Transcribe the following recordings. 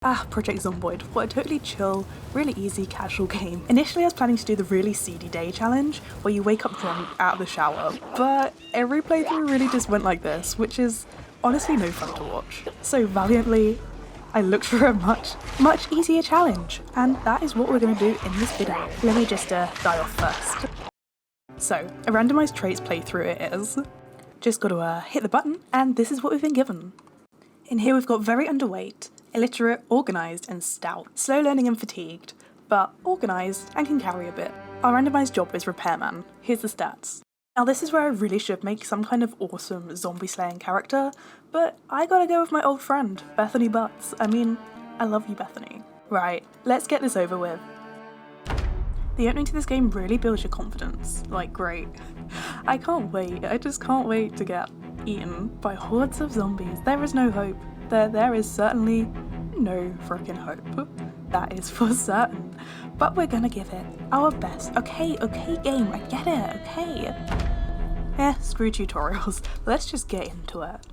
Project Zomboid. What a totally chill, really easy, casual game. Initially I was planning to do the really seedy day challenge, where you wake up drunk out of the shower, but every playthrough really just went like this, which is honestly no fun to watch. So valiantly, I looked for a much easier challenge, and that is what we're going to do in this video. Let me just die off first. So, a randomized traits playthrough it is. Just gotta hit the button, and this is what we've been given. In here we've got very underweight, illiterate, organised and stout. Slow learning and fatigued, but organised and can carry a bit. Our randomised job is repairman. Here's the stats. Now this is where I really should make some kind of awesome zombie slaying character, but I gotta go with my old friend, Bethany Butts. I mean, I love you, Bethany. Right, let's get this over with. The opening to this game really builds your confidence. Like, great. I can't wait. I just can't wait to get eaten by hordes of zombies. There is no hope. There is certainly no freaking hope. That is for certain. But we're gonna give it our best. Okay, game, I get it, okay. Screw tutorials. Let's just get into it.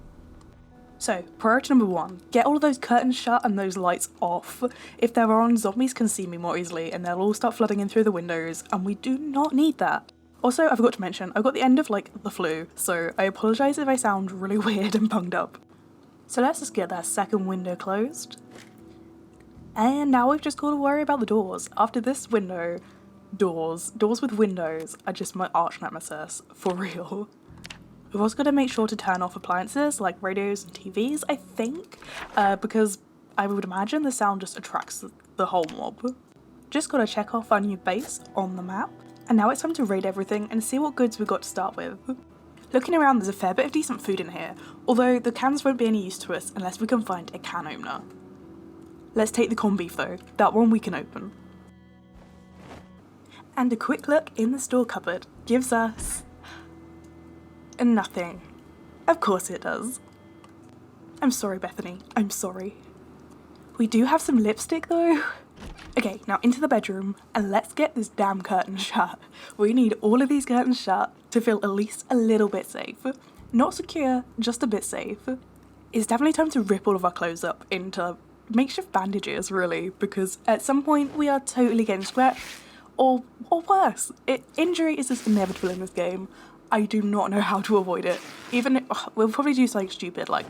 So, priority number 1, get all of those curtains shut and those lights off. If they're on, zombies can see me more easily and they'll all start flooding in through the windows, and we do not need that. Also, I forgot to mention, I've got the end of the flu, so I apologise if I sound really weird and bunged up. So let's just get that second window closed. And now we've just got to worry about the doors. After this window, doors with windows are just my arch nemesis, for real. We've also got to make sure to turn off appliances like radios and TVs, I think, because I would imagine the sound just attracts the whole mob. Just got to check off our new base on the map. And now it's time to raid everything and see what goods we've got to start with. Looking around, there's a fair bit of decent food in here, although the cans won't be any use to us unless we can find a can opener. Let's take the corned beef though, that one we can open. And a quick look in the store cupboard gives us nothing. Of course it does. I'm sorry, Bethany, I'm sorry. We do have some lipstick though. Okay, now into the bedroom, and let's get this damn curtain shut. We need all of these curtains shut to feel at least a little bit safe. Not secure, just a bit safe. It's definitely time to rip all of our clothes up into makeshift bandages, really, because at some point we are totally getting scratched, or worse. Injury is just inevitable in this game. I do not know how to avoid it. We'll probably do something stupid like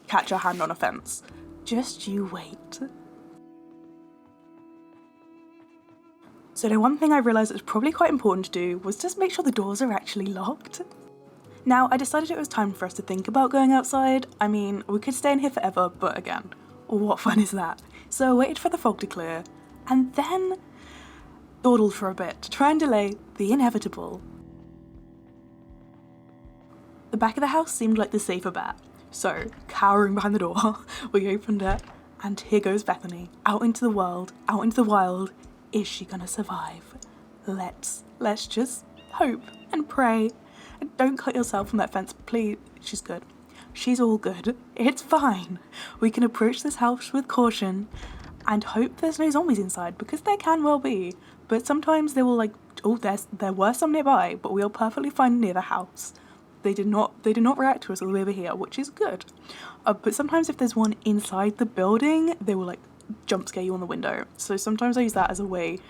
catch our hand on a fence. Just you wait. So the one thing I realised was probably quite important to do was just make sure the doors are actually locked. Now, I decided it was time for us to think about going outside. I mean, we could stay in here forever, but again, what fun is that? So I waited for the fog to clear, and then dawdled for a bit to try and delay the inevitable. The back of the house seemed like the safer bet, so cowering behind the door, we opened it, and here goes Bethany, out into the world, out into the wild. Is she gonna survive? Let's just hope and pray. And don't cut yourself on that fence, please. She's good. She's all good. It's fine. We can approach this house with caution and hope there's no zombies inside, because there can well be. But sometimes they will there were some nearby, but we are perfectly fine near the house. They did not react to us all the way over here, which is good. But sometimes if there's one inside the building, they will jump scare you on the window. So sometimes I use that as a way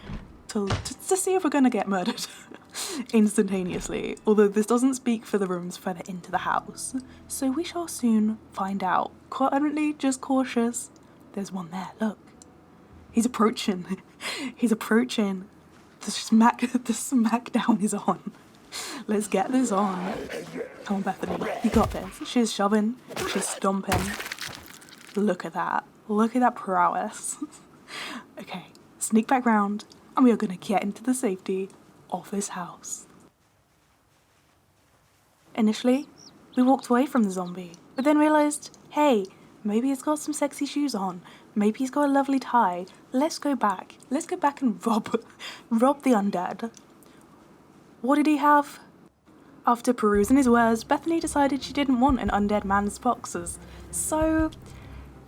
to see if we're gonna get murdered instantaneously. Although this doesn't speak for the rooms further into the house. So we shall soon find out. Currently just cautious. There's one there, look. He's approaching. He's approaching. The smackdown is on. Let's get this on. Come on, Bethany, you got this. She's shoving, she's stomping. Look at that. Look at that prowess. Okay, sneak back round, and we are going to get into the safety of this house. Initially, we walked away from the zombie, but then realised, hey, maybe he's got some sexy shoes on. Maybe he's got a lovely tie. Let's go back. Let's go back and rob the undead. What did he have? After perusing his wares, Bethany decided she didn't want an undead man's boxes. So,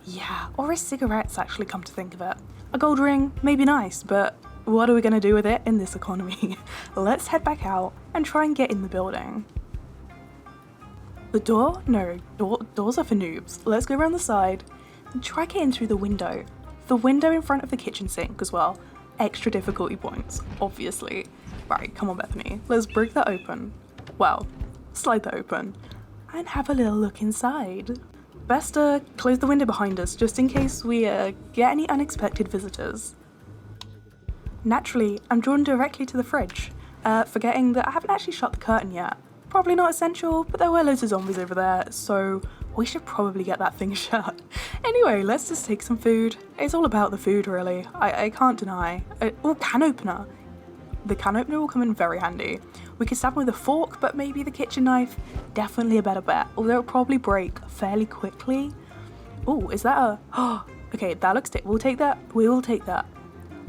yeah, or his cigarettes, actually, come to think of it. A gold ring may be nice, but what are we going to do with it in this economy? Let's head back out and try and get in the building. The door? No, doors are for noobs. Let's go around the side and try get in through the window. The window in front of the kitchen sink as well. Extra difficulty points, obviously. Right, come on Bethany, let's break that open. Well, slide that open. And have a little look inside. Best close the window behind us just in case we get any unexpected visitors. Naturally, I'm drawn directly to the fridge, forgetting that I haven't actually shut the curtain yet. Probably not essential, but there were loads of zombies over there, so we should probably get that thing shut. Anyway, let's just take some food. It's all about the food, really. I can't deny. Oh, can opener. The can opener will come in very handy. We could stab them with a fork, but maybe the kitchen knife, definitely a better bet, although it'll probably break fairly quickly. Oh, is that a... Oh, okay, that looks... We'll take that. We will take that.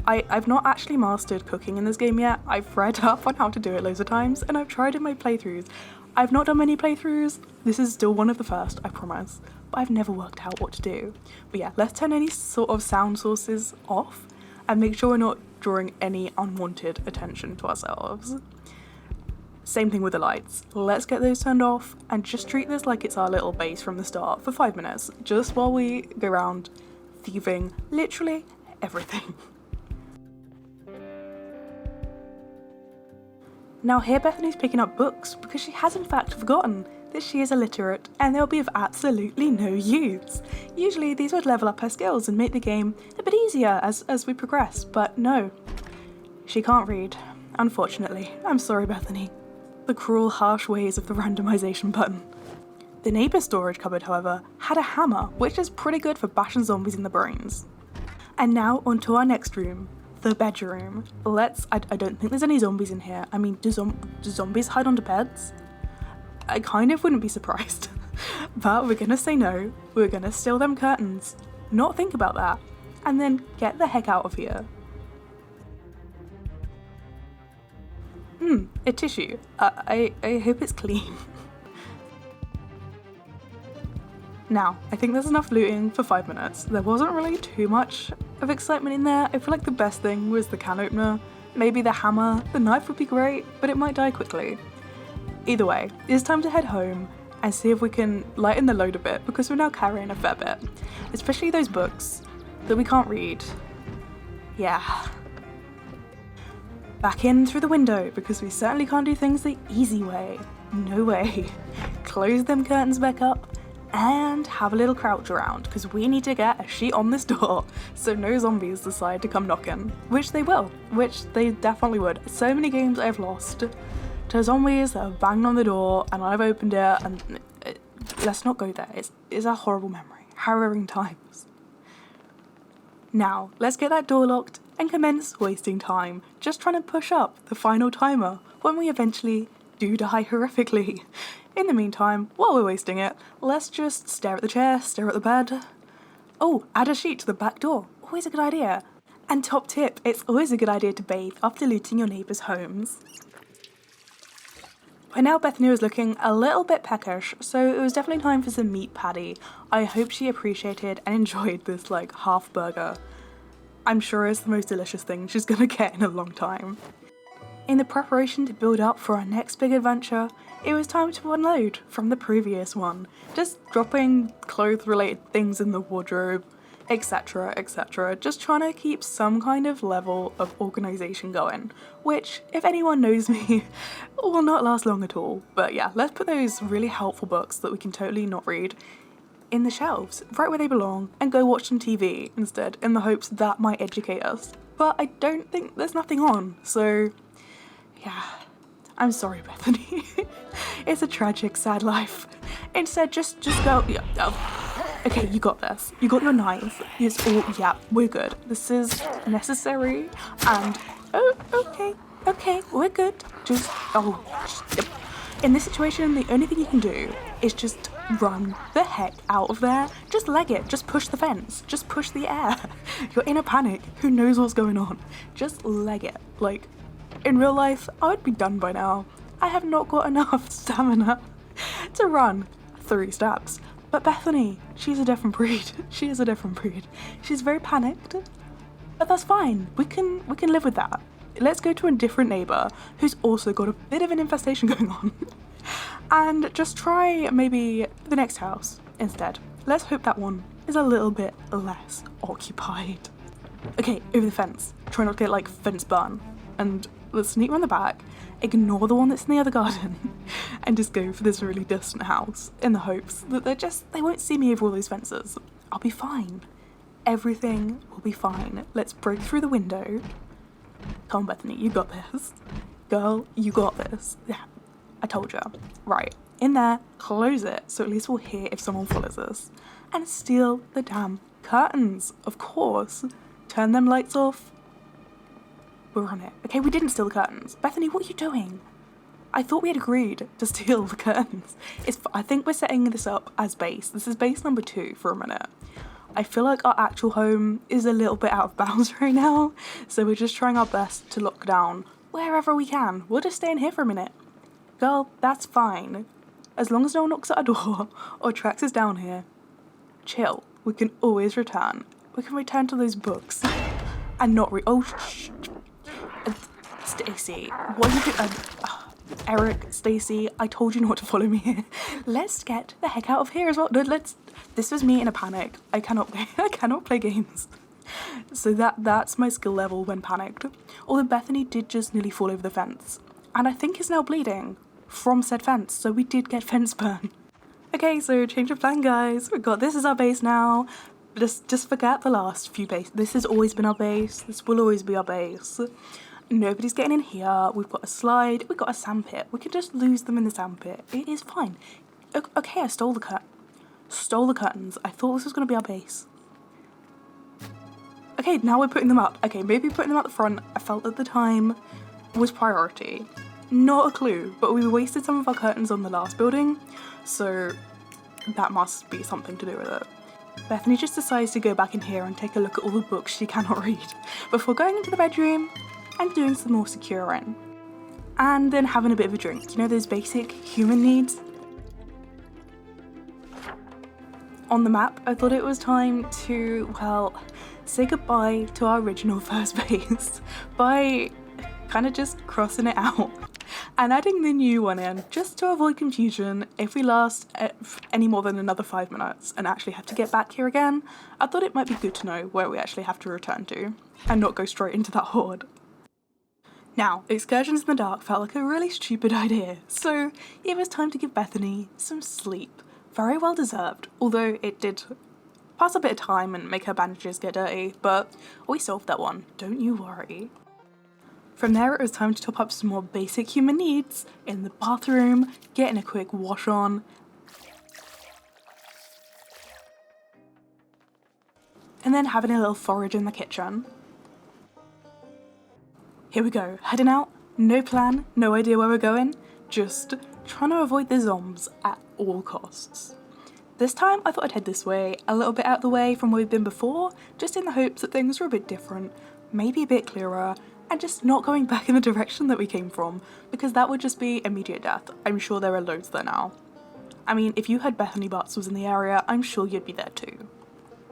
I've not actually mastered cooking in this game yet. I've read up on how to do it loads of times, and I've tried in my playthroughs. I've not done many playthroughs. This is still one of the first, I promise. But I've never worked out what to do. But yeah, let's turn any sort of sound sources off and make sure we're not drawing any unwanted attention to ourselves. Same thing with the lights. Let's get those turned off and just treat this like it's our little base from the start for 5 minutes, just while we go around thieving literally everything. Now here Bethany's picking up books because she has in fact forgotten that she is illiterate and they'll be of absolutely no use. Usually these would level up her skills and make the game a bit easier as we progress, but no. She can't read, unfortunately. I'm sorry Bethany. The cruel, harsh ways of the randomization button. The neighbour storage cupboard, however, had a hammer, which is pretty good for bashing zombies in the brains. And now onto our next room. The bedroom. I don't think there's any zombies in here. I mean, do zombies hide under beds? I kind of wouldn't be surprised. But we're gonna say no. We're gonna steal them curtains. Not think about that. And then get the heck out of here. A tissue. I hope it's clean. Now, I think there's enough looting for 5 minutes. There wasn't really too much of excitement in there. I feel like the best thing was the can opener. Maybe the hammer. The knife would be great, but it might die quickly. Either way, it's time to head home and see if we can lighten the load a bit because we're now carrying a fair bit. Especially those books that we can't read. Yeah. Back in through the window because we certainly can't do things the easy way. No way. Close them curtains back up and have a little crouch around because we need to get a sheet on this door so no zombies decide to come knocking, which they will, which they definitely would. So many games I've lost to zombies that have banged on the door and I've opened it and let's not go there. It's a horrible memory, harrowing times. Now let's get that door locked and commence wasting time just trying to push up the final timer when we eventually do die horrifically. In the meantime, while we're wasting it, let's just stare at the chair, stare at the bed. Oh, add a sheet to the back door. Always a good idea. And top tip, it's always a good idea to bathe after looting your neighbours' homes. By now Bethany was looking a little bit peckish, so it was definitely time for some meat patty. I hope she appreciated and enjoyed this half burger. I'm sure it's the most delicious thing she's gonna get in a long time. In the preparation to build up for our next big adventure, it was time to unload from the previous one, just dropping clothes-related things in the wardrobe, etc, etc, just trying to keep some kind of level of organisation going, which, if anyone knows me, will not last long at all. But yeah, let's put those really helpful books that we can totally not read in the shelves, right where they belong, and go watch some TV instead, in the hopes that might educate us. But I don't think there's nothing on, so yeah. I'm sorry, Bethany. It's a tragic, sad life. Instead, just go. Yeah, oh. Okay, you got this. You got your knife. It's all. Yeah, we're good. This is necessary. And okay, we're good. Just in this situation, the only thing you can do is just run the heck out of there. Just leg it. Just push the fence. Just push the air. You're in a panic. Who knows what's going on? Just leg it. In real life, I would be done by now. I have not got enough stamina to run 3 steps. But Bethany, she's a different breed. She is a different breed. She's very panicked, but that's fine. We can live with that. Let's go to a different neighbour who's also got a bit of an infestation going on and just try maybe the next house instead. Let's hope that one is a little bit less occupied. Okay, over the fence. Try not to get like fence burn. And let's sneak around the back, ignore the one that's in the other garden, and just go for this really distant house in the hopes that they won't see me over all these fences. I'll be fine. Everything will be fine. Let's break through the window. Come on, Bethany, you got this. Girl, you got this. Yeah, I told you. Right, in there, close it, so at least we'll hear if someone follows us. And steal the damn curtains, of course. Turn them lights off. We're on it. Okay, we didn't steal the curtains. Bethany, what are you doing? I thought we had agreed to steal the curtains. I think we're setting this up as base. This is base number 2 for a minute. I feel like our actual home is a little bit out of bounds right now, so we're just trying our best to lock down wherever we can. We'll just stay in here for a minute. Girl, that's fine. As long as no one knocks at our door or tracks us down here. Chill. We can always return. We can return to those books and not oh, shh. Stacey, what are you doing? Eric, Stacey, I told you not to follow me here. Let's get the heck out of here as well. No, this was me in a panic. I cannot play games. So that's my skill level when panicked. Although Bethany did just nearly fall over the fence. And I think is now bleeding from said fence. So we did get fence burn. Okay, so change of plan, guys. This is our base now. Just forget the last few base. This has always been our base. This will always be our base. Nobody's getting in here. We've got a slide. We've got a sandpit. We can just lose them in the sandpit. It is fine. Okay, I stole the curtains. I thought this was going to be our base. Okay, now we're putting them up. Okay, maybe putting them at the front, I felt at the time, was priority. Not a clue, but we wasted some of our curtains on the last building, so that must be something to do with it. Bethany just decides to go back in here and take a look at all the books she cannot read before going into the bedroom and doing some more securing. And then having a bit of a drink. You know, those basic human needs? On the map, I thought it was time to, well, say goodbye to our original first base by kind of just crossing it out and adding the new one in just to avoid confusion. If we last any more than another 5 minutes and actually have to get back here again, I thought it might be good to know where we actually have to return to and not go straight into that horde. Now, excursions in the dark felt like a really stupid idea, so it was time to give Bethany some sleep. Very well deserved, although it did pass a bit of time and make her bandages get dirty, but we solved that one, don't you worry. From there it was time to top up some more basic human needs in the bathroom, getting a quick wash on, and then having a little forage in the kitchen. Here we go, heading out, no plan, no idea where we're going, just trying to avoid the zombs at all costs. This time I thought I'd head this way, a little bit out the way from where we've been before, just in the hopes that things were a bit different, maybe a bit clearer, and just not going back in the direction that we came from, because that would just be immediate death. I'm sure there are loads there now. I mean, if you heard Bethany Butts was in the area, I'm sure you'd be there too.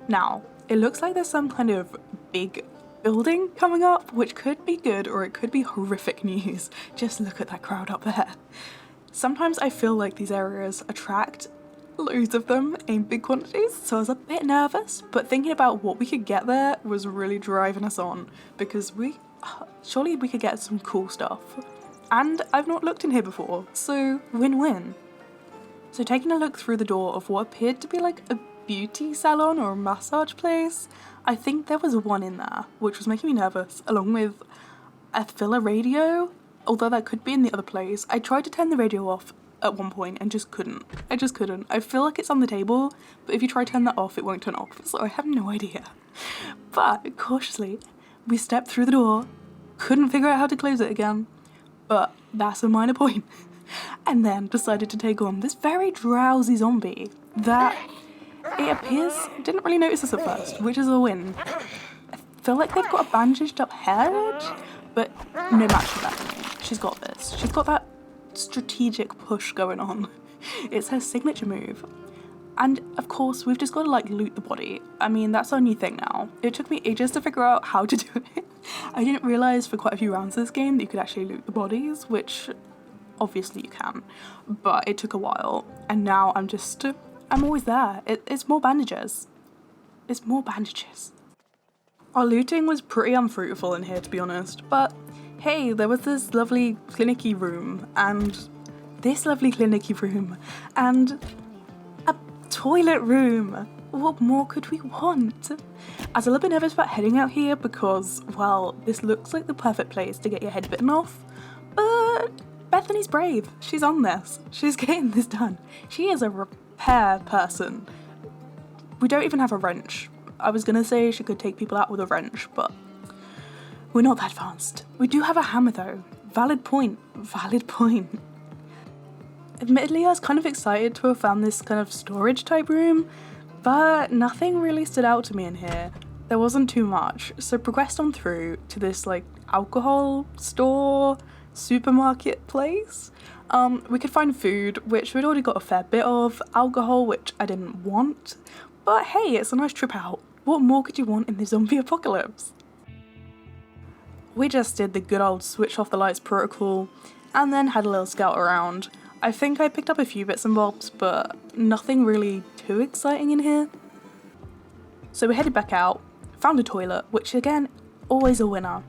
Now, it looks like there's some kind of big building coming up, which could be good or it could be horrific news. Just look at that crowd up there. Sometimes I feel like these areas attract loads of them in big quantities, so I was a bit nervous, but thinking about what we could get there was really driving us on, because surely we could get some cool stuff. And I've not looked in here before, so win-win. So taking a look through the door of what appeared to be like a beauty salon or a massage place, I think there was one in there, which was making me nervous, along with a filler radio, although that could be in the other place. I tried to turn the radio off at one point and just couldn't. I just couldn't. I feel like it's on the table, but if you try to turn that off, it won't turn off, so I have no idea. But cautiously, we stepped through the door, couldn't figure out how to close it again, but that's a minor point. And then decided to take on this very drowsy zombie that it appears didn't really notice us at first, which is a win. I feel like they've got a bandaged up head, but no match for that. She's got this. She's got that strategic push going on. It's her signature move. And of course, we've just got to like loot the body. I mean, that's our new thing now. It took me ages to figure out how to do it. I didn't realise for quite a few rounds of this game that you could actually loot the bodies, which obviously you can, but it took a while. And now I'm always there. It's more bandages. is more bandages. Our looting was pretty unfruitful in here, to be honest, but hey, there was this lovely clinicy room, and this lovely clinicy room, and a toilet room. What more could we want? I was a little bit nervous about heading out here because, well, this looks like the perfect place to get your head bitten off, but Bethany's brave. She's on this. She's getting this done. She is a repair person. We don't even have a wrench. I was gonna say she could take people out with a wrench, but we're not that advanced. We do have a hammer though. Valid point. Valid point. Admittedly, I was kind of excited to have found this kind of storage type room, but nothing really stood out to me in here. There wasn't too much, so progressed on through to this like alcohol store, supermarket place. We could find food, which we'd already got a fair bit of, alcohol, which I didn't want, but hey, it's a nice trip out. What more could you want in the zombie apocalypse? We just did the good old switch off the lights protocol, and then had a little scout around. I think I picked up a few bits and bobs, but nothing really too exciting in here. So we headed back out, found a toilet, which again, always a winner,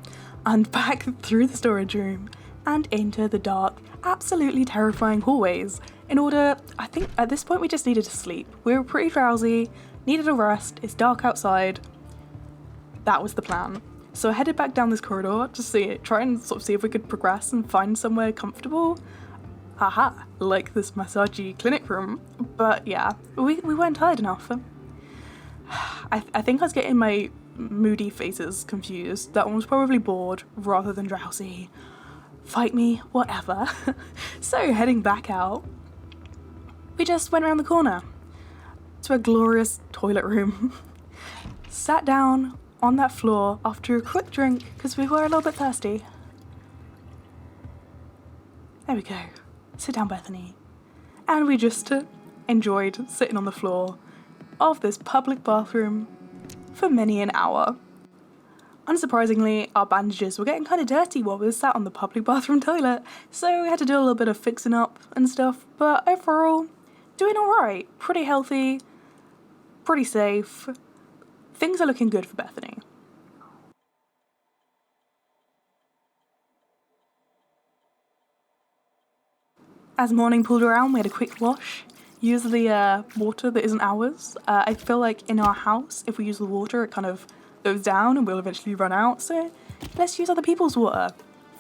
and back through the storage room, and into the dark, absolutely terrifying hallways. I think at this point we just needed to sleep. We were pretty drowsy, needed a rest, it's dark outside. That was the plan. So I headed back down this corridor to try and sort of see if we could progress and find somewhere comfortable. Haha, like this massagey clinic room. But yeah, we weren't tired enough. I think I was getting my moody faces confused. That one was probably bored rather than drowsy. Fight me, whatever. So heading back out, we just went around the corner to a glorious toilet room. Sat down on that floor after a quick drink because we were a little bit thirsty. There we go. Sit down, Bethany. And we just enjoyed sitting on the floor of this public bathroom for many an hour. Unsurprisingly, our bandages were getting kind of dirty while we were sat on the public bathroom toilet, so we had to do a little bit of fixing up and stuff, but overall, doing alright. Pretty healthy, pretty safe. Things are looking good for Bethany. As morning pulled around, we had a quick wash. Use the water that isn't ours. I feel like in our house, if we use the water, it kind of goes down and we'll eventually run out. So let's use other people's water.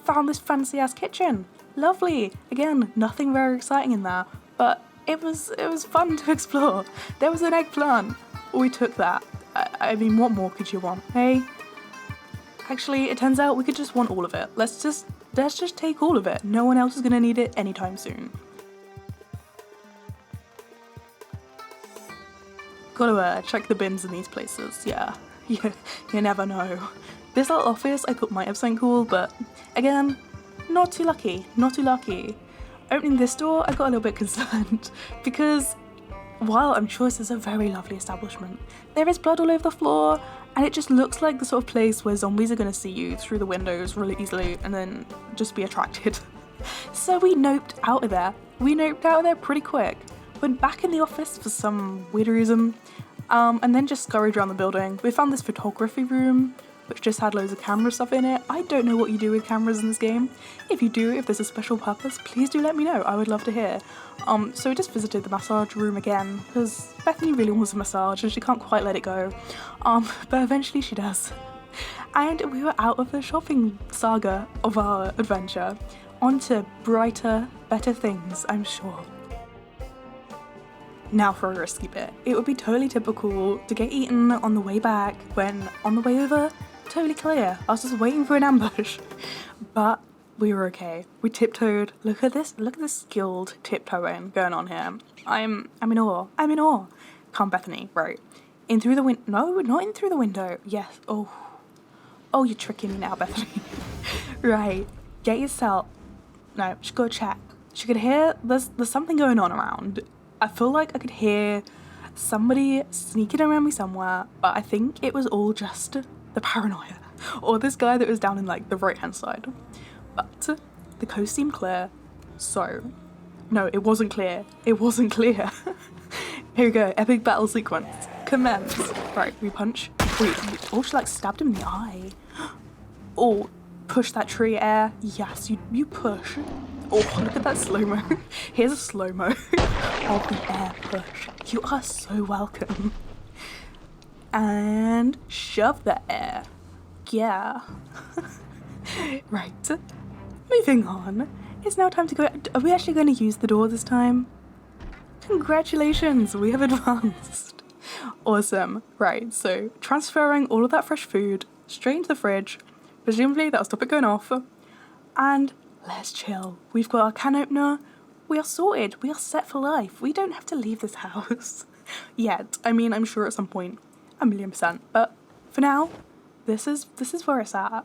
Found this fancy ass kitchen. Lovely. Again, nothing very exciting in there, but it was fun to explore. There was an eggplant. We took that. I mean, what more could you want, hey? Actually, it turns out we could just want all of it. Let's just take all of it. No one else is gonna need it anytime soon. Gotta check the bins in these places, yeah. You never know. This little office I thought might have something cool, but again, not too lucky. Opening this door, I got a little bit concerned because while I'm sure this is a very lovely establishment, there is blood all over the floor, and it just looks like the sort of place where zombies are going to see you through the windows really easily and then just be attracted. So we noped out of there. Pretty quick. Went back in the office for some weird reason, and then just scurried around the building. We found this photography room, which just had loads of camera stuff in it. I don't know what you do with cameras in this game. If you do, if there's a special purpose, please do let me know. I would love to hear. So we just visited the massage room again, because Bethany really wants a massage and she can't quite let it go. But eventually she does. And we were out of the shopping saga of our adventure, onto brighter, better things, I'm sure. Now for a risky bit. It would be totally typical to get eaten on the way back when on the way over, totally clear. I was just waiting for an ambush. But we were okay. We tiptoed. Look at this skilled tiptoeing going on here. I'm in awe. Come, Bethany, right. In through the window. No, not in through the window. Yes. Oh, you're tricking me now, Bethany. Right. Get yourself. No, she go check. She could hear there's something going on around. I feel like I could hear somebody sneaking around me somewhere, but I think it was all just the paranoia. Or this guy that was down in like the right hand side. But the coast seemed clear, so no, it wasn't clear. Here we go, epic battle sequence. commence. Right, we punch. Oh, she like stabbed him in the eye. Oh, push that tree air. Yes, you push. Oh, look at that slow-mo. Here's a slow-mo of the air push. You are so welcome. And shove the air. Yeah. Right. Moving on. It's now time to go. Are we actually going to use the door this time? Congratulations, we have advanced. Awesome. Right, so transferring all of that fresh food straight into the fridge. Presumably that'll stop it going off. And let's chill. We've got our can opener. We are sorted. We are set for life. We don't have to leave this house yet. I mean, I'm sure at some point, 1,000,000%. But for now, this is where it's at.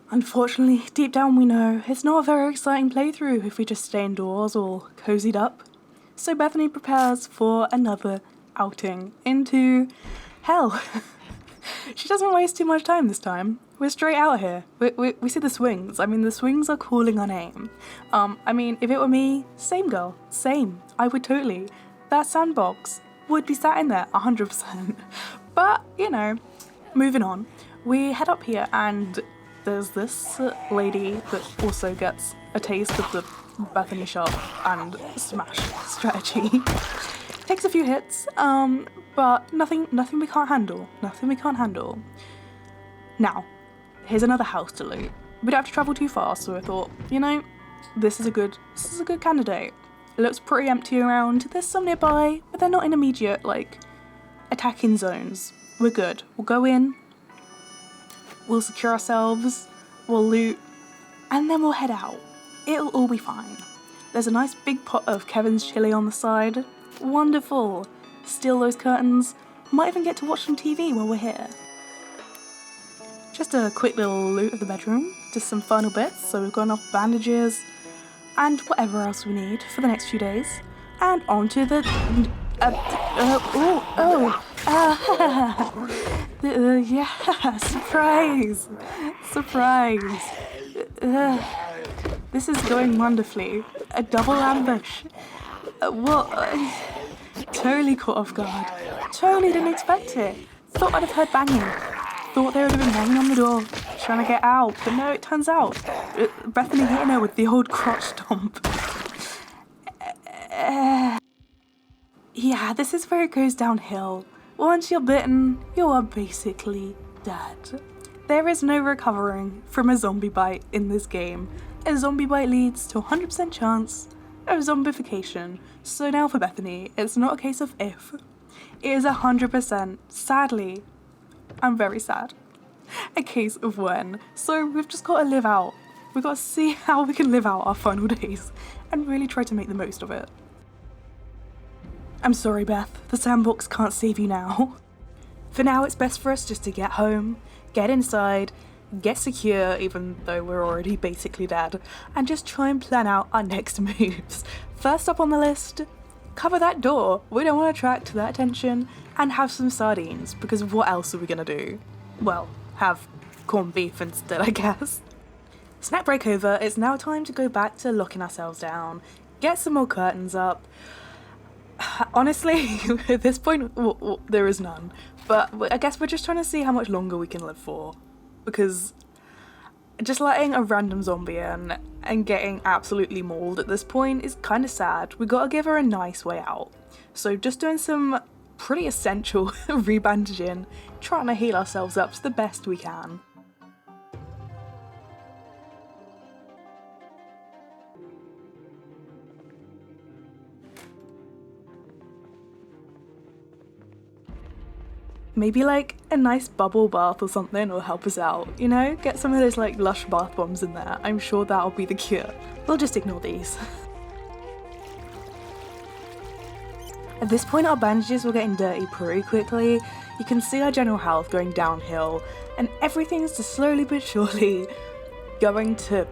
Unfortunately, deep down we know it's not a very exciting playthrough if we just stay indoors all cozied up. So Bethany prepares for another outing into hell. She doesn't waste too much time this time. We're straight out here. We see the swings. I mean, the swings are calling our name. I mean, if it were me, same girl, same. I would totally. That sandbox would be sat in there 100%. But, you know, moving on. We head up here and there's this lady that also gets a taste of the Bethany shot and smash strategy. Takes a few hits, but nothing we can't handle. Nothing we can't handle. Now, here's another house to loot. We don't have to travel too far, so I thought, you know, this is a good candidate. It looks pretty empty around. There's some nearby, but they're not in immediate, like, attacking zones. We're good. We'll go in. We'll secure ourselves, we'll loot, and then we'll head out. It'll all be fine. There's a nice big pot of Kevin's chili on the side. Wonderful. Steal those curtains. Might even get to watch some TV while we're here. Just a quick little loot of the bedroom. Just some final bits, so we've got enough bandages and whatever else we need for the next few days. And onto the... yeah, surprise! Surprise! This is going wonderfully. A double ambush. What? Totally caught off guard. Totally didn't expect it. Thought I'd have heard banging. Thought they would have been banging on the door, trying to get out. But no, it turns out Bethany hitting her with the old crotch stomp. Yeah, this is where it goes downhill. Once you're bitten, you are basically dead. There is no recovering from a zombie bite in this game. A zombie bite leads to a 100% chance of zombification. So now for Bethany, it's not a case of if. It is 100%, sadly, I'm very sad, a case of when. So we've just got to live out. We've got to see how we can live out our final days and really try to make the most of it. I'm sorry, Beth, the sandbox can't save you now. For now, it's best for us just to get home, get inside, get secure, even though we're already basically dead, and just try and plan out our next moves. First up on the list, cover that door. We don't want to attract that attention, and have some sardines, because what else are we gonna do? Well, have corned beef instead, I guess. Snack break over, it's now time to go back to locking ourselves down, get some more curtains up. Honestly, at this point, there is none. But I guess we're just trying to see how much longer we can live for. Because just letting a random zombie in and getting absolutely mauled at this point is kind of sad. We gotta give her a nice way out. So just doing some pretty essential rebandaging, trying to heal ourselves up to the best we can. Maybe like a nice bubble bath or something will help us out, you know? Get some of those like lush bath bombs in there. I'm sure that'll be the cure. We'll just ignore these. At this point our bandages were getting dirty pretty quickly. You can see our general health going downhill and everything's just slowly but surely going to...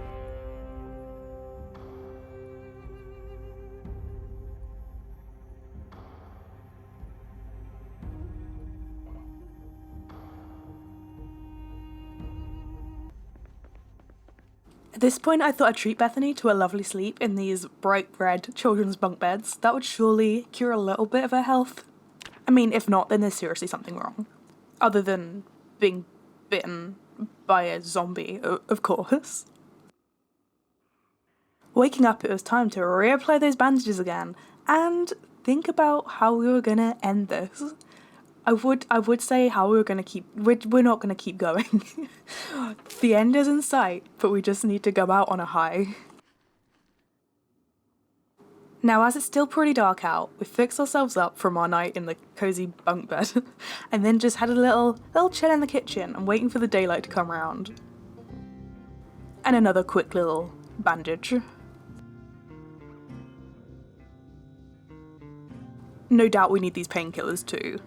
At this point I thought I'd treat Bethany to a lovely sleep in these bright red children's bunk beds. That would surely cure a little bit of her health. I mean, if not, then there's seriously something wrong. Other than being bitten by a zombie, of course. Waking up, it was time to reapply those bandages again, and think about how we were gonna end this. I would say how we were gonna keep, we're not gonna keep going. The end is in sight, but we just need to go out on a high. Now, as it's still pretty dark out, we fixed ourselves up from our night in the cozy bunk bed, and then just had a little chill in the kitchen and waiting for the daylight to come around. And another quick little bandage. No doubt we need these painkillers too.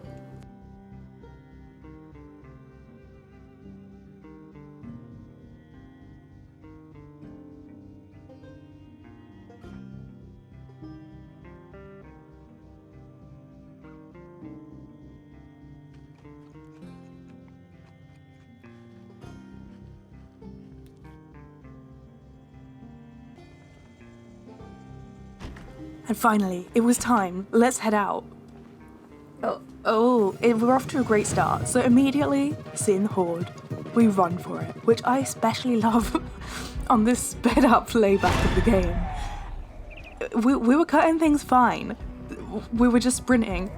And finally, it was time. Let's head out. We're off to a great start. So immediately, seeing the horde, we run for it, which I especially love on this sped up playback of the game. We were cutting things fine. We were just sprinting.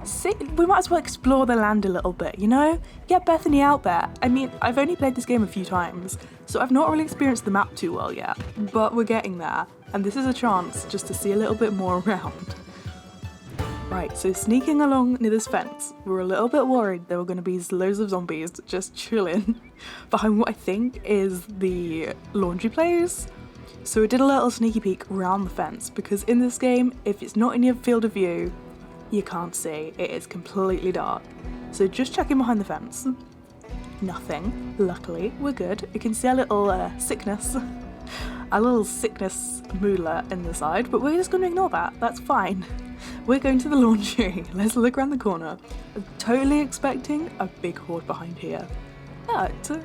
We might as well explore the land a little bit, you know? Get Bethany out there. I mean, I've only played this game a few times, so I've not really experienced the map too well yet, but we're getting there. And this is a chance just to see a little bit more around. Right, so sneaking along near this fence, we were a little bit worried there were going to be loads of zombies just chilling behind what I think is the laundry place. So we did a little sneaky peek around the fence, because in this game, if it's not in your field of view, you can't see. It is completely dark. So just checking behind the fence. Nothing. Luckily, we're good. You can see a little sickness moolah in the side, but we're just going to ignore that. That's fine. We're going to the laundry. Let's look around the corner. I'm totally expecting a big horde behind here. But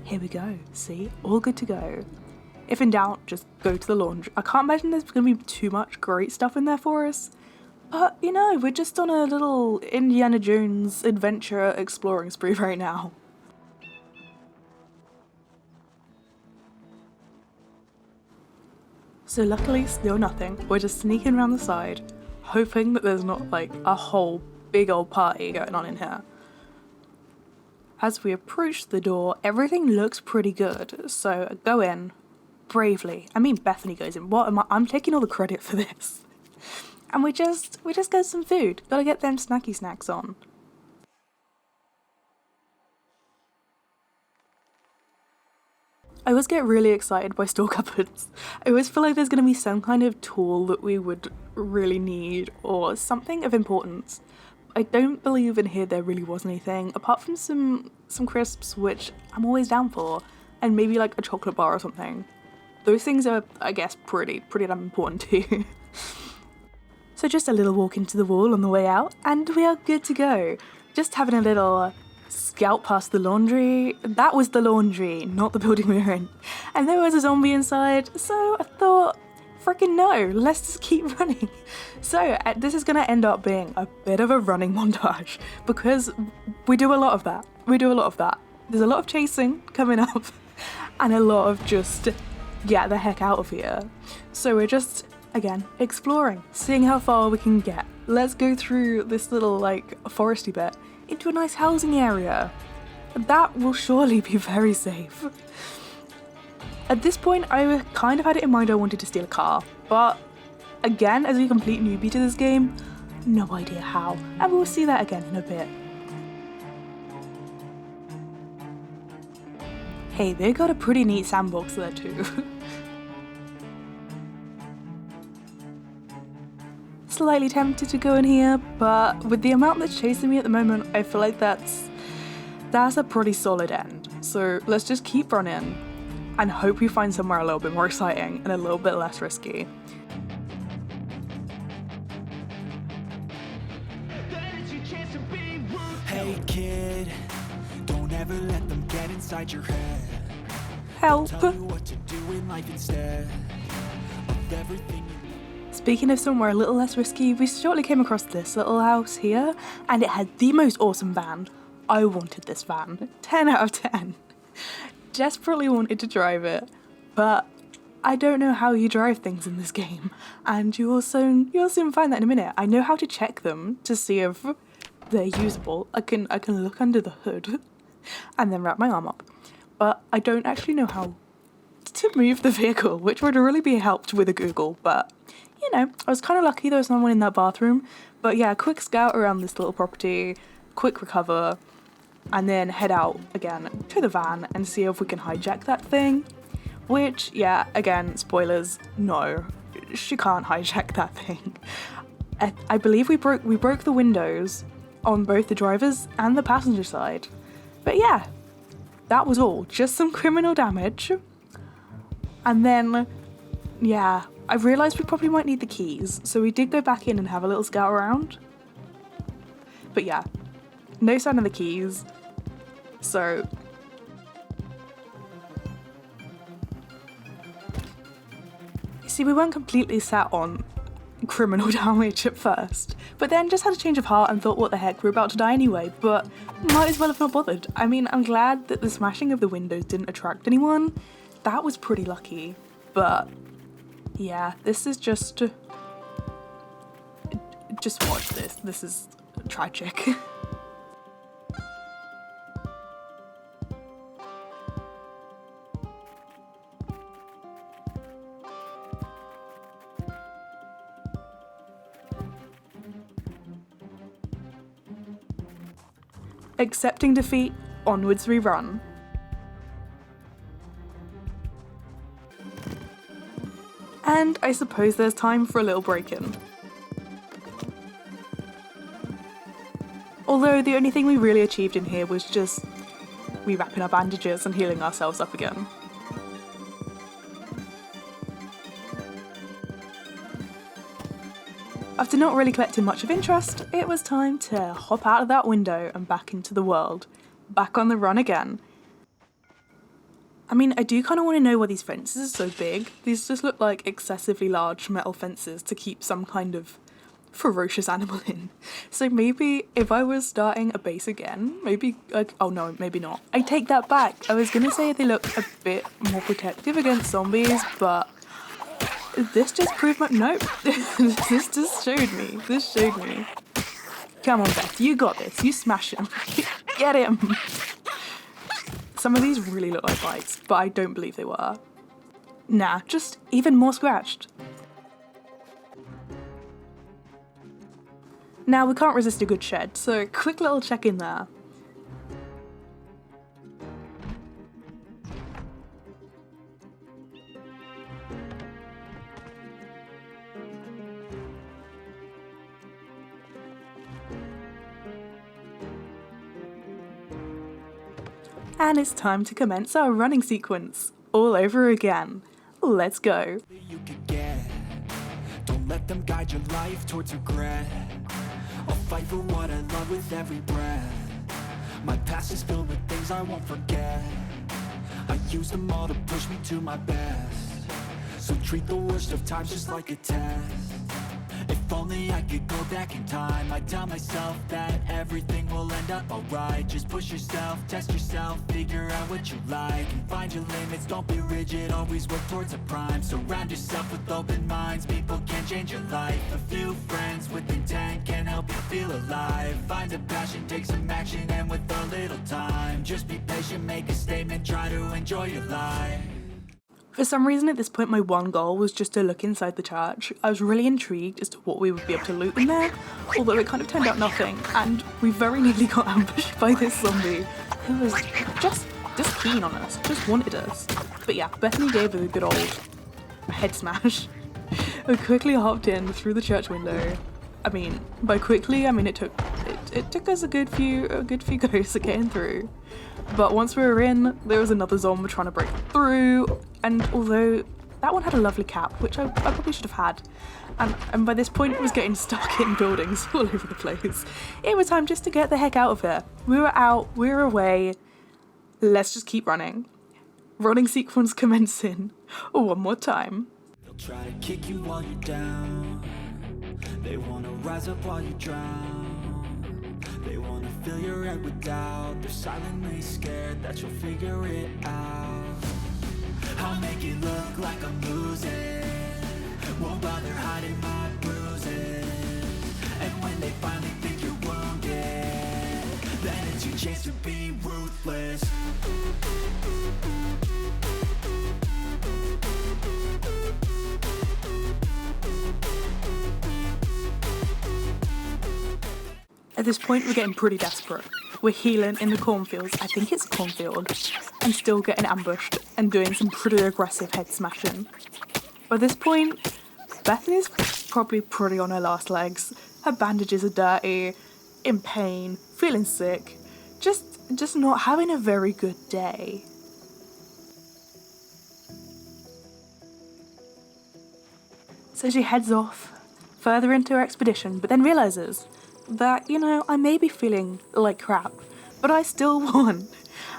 here we go. See? All good to go. If in doubt, just go to the laundry. I can't imagine there's going to be too much great stuff in there for us. But, you know, we're just on a little Indiana Jones adventure exploring spree right now. So luckily, still nothing. We're just sneaking around the side, hoping that there's not like a whole big old party going on in here. As we approach the door, everything looks pretty good, so go in bravely. I mean, Bethany goes in. What am I? I'm taking all the credit for this. And we just get some food. Gotta get them snacky snacks on. I always get really excited by store cupboards. I always feel like there's going to be some kind of tool that we would really need or something of importance. I don't believe in here there really was anything, apart from some crisps, which I'm always down for, and maybe like a chocolate bar or something. Those things are, I guess, pretty damn important too. So just a little walk into the wall on the way out, and we are good to go. Just having a little scout past the laundry. That was the laundry, not the building we were in. And there was a zombie inside, so I thought, freaking no, let's just keep running. So this is going to end up being a bit of a running montage, because we do a lot of that. There's a lot of chasing coming up, and a lot of just get the heck out of here. So we're just, again, exploring, seeing how far we can get. Let's go through this little, like, foresty bit into a nice housing area. That will surely be very safe. At this point, I kind of had it in mind I wanted to steal a car, but again, as a complete newbie to this game, no idea how, and we'll see that again in a bit. Hey, they got a pretty neat sandbox there too. Slightly tempted to go in here, but with the amount that's chasing me at the moment, I feel like that's a pretty solid end. So let's just keep running and hope we find somewhere a little bit more exciting and a little bit less risky. Hey kid, don't ever let them get inside your head. Help! Tell you what to do in life instead of everything. Speaking of somewhere a little less risky, we shortly came across this little house here, and it had the most awesome van. I wanted this van. 10 out of 10. Desperately wanted to drive it, but I don't know how you drive things in this game, and you'll soon find that in a minute. I know how to check them to see if they're usable. I can look under the hood and then wrap my arm up, but I don't actually know how to move the vehicle, which would really be helped with a Google. But you know, I was kind of lucky there was no one in that bathroom. But yeah, quick scout around this little property, quick recover, and then head out again to the van and see if we can hijack that thing. Which, yeah, again, spoilers, no, she can't hijack that thing. I believe we broke the windows on both the driver's and the passenger side. But yeah, that was all, just some criminal damage. And then, yeah, I realised we probably might need the keys, so we did go back in and have a little scout around. But yeah, no sign of the keys, so... See, we weren't completely sat on criminal damage at first, but then just had a change of heart and thought, what the heck, we're about to die anyway, but might as well have not bothered. I mean, I'm glad that the smashing of the windows didn't attract anyone. That was pretty lucky, but yeah, this is just watch this. This is tragic. Accepting defeat, onwards we run. And I suppose there's time for a little break-in. Although the only thing we really achieved in here was just rewrapping our bandages and healing ourselves up again. After not really collecting much of interest, it was time to hop out of that window and back into the world. Back on the run again. I mean, I do kind of want to know why these fences are so big. These just look like excessively large metal fences to keep some kind of ferocious animal in. So maybe if I was starting a base again, maybe like, oh no, maybe not. I take that back. I was gonna say they look a bit more protective against zombies, but this just proved my, nope. This just showed me. This showed me. Come on, Beth, you got this. You smash him. Get him. Some of these really look like bites, but I don't believe they were. Nah, just even more scratched. Now, we can't resist a good shed, so quick little check in there. And it's time to commence our running sequence all over again. Let's go. You could get. Don't let them guide your life towards regret. I'll fight for what I love with every breath. My past is filled with things I won't forget. I use them all to push me to my best. So treat the worst of times just like a test. If only I could go back in time, I'd tell myself that everything will end up alright. Just push yourself, test yourself, figure out what you like, and find your limits, don't be rigid, always work towards a prime. Surround yourself with open minds, people can change your life. A few friends with intent can help you feel alive. Find a passion, take some action, and with a little time, just be patient, make a statement, try to enjoy your life. For some reason at this point my one goal was just to look inside the church. I was really intrigued as to what we would be able to loot in there, although it kind of turned out nothing, and we very nearly got ambushed by this zombie who was just keen on us, just wanted us. But yeah, Bethany gave us a good old head smash. We quickly hopped in through the church window. I mean, by quickly, I mean it took us a good few goes of getting through. But once we were in, there was another zombie trying to break through, and although that one had a lovely cap, which I probably should have had, and by this point it was getting stuck in buildings all over the place. It was time just to get the heck out of here. We were out, we were away, let's just keep running. Running sequence commencing one more time. They'll Try to kick you while you're down. They wanna rise up while you drown. They wanna fill your head with doubt. They're silently scared that you'll figure it out. I'll make it look like I'm losing. Won't bother hiding my bruises. And when they finally think you're wounded, then it's your chance to be ruthless. At this point, we're getting pretty desperate. We're healing in the cornfields, I think it's cornfield, and still getting ambushed and doing some pretty aggressive head smashing. By this point, Bethany's probably pretty on her last legs. Her bandages are dirty, in pain, feeling sick, just not having a very good day. So she heads off further into her expedition, but then realises that, you know, I may be feeling like crap, but I still want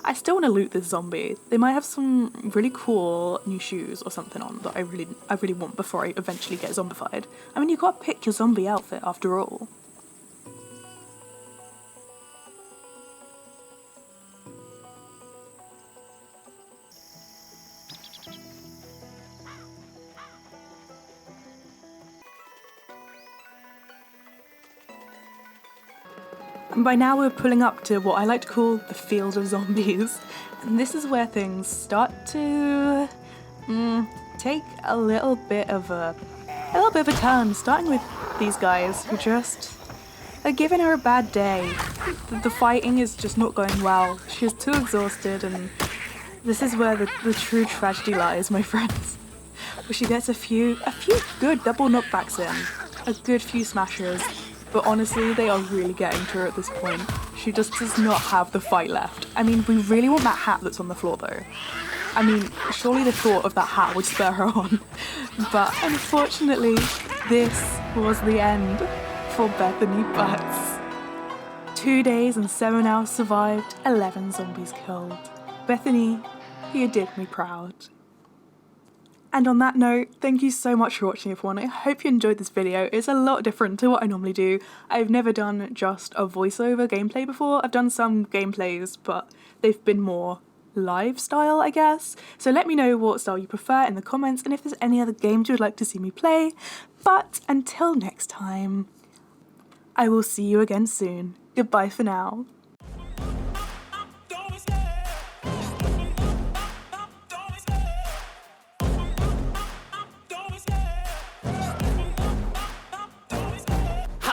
to loot this zombie. They might have some really cool new shoes or something on that I really want before I eventually get zombified. I mean, you gotta pick your zombie outfit after all. And by now we're pulling up to what I like to call the field of zombies. And this is where things start to take a little bit of a turn, starting with these guys who just are giving her a bad day. The fighting is just not going well. She's too exhausted, and this is where the true tragedy lies, my friends. Where she gets a few good double knockbacks in, a good few smashes. But honestly, they are really getting to her at this point. She just does not have the fight left. I mean, we really want that hat that's on the floor though. I mean, surely the thought of that hat would spur her on. But unfortunately, this was the end for Bethany Butts. 2 days and 7 hours survived, 11 zombies killed. Bethany, you did me proud. And on that note, thank you so much for watching, everyone. I hope you enjoyed this video. It's a lot different to what I normally do. I've never done just a voiceover gameplay before. I've done some gameplays, but they've been more live style, I guess. So let me know what style you prefer in the comments and if there's any other games you would like to see me play. But until next time, I will see you again soon. Goodbye for now.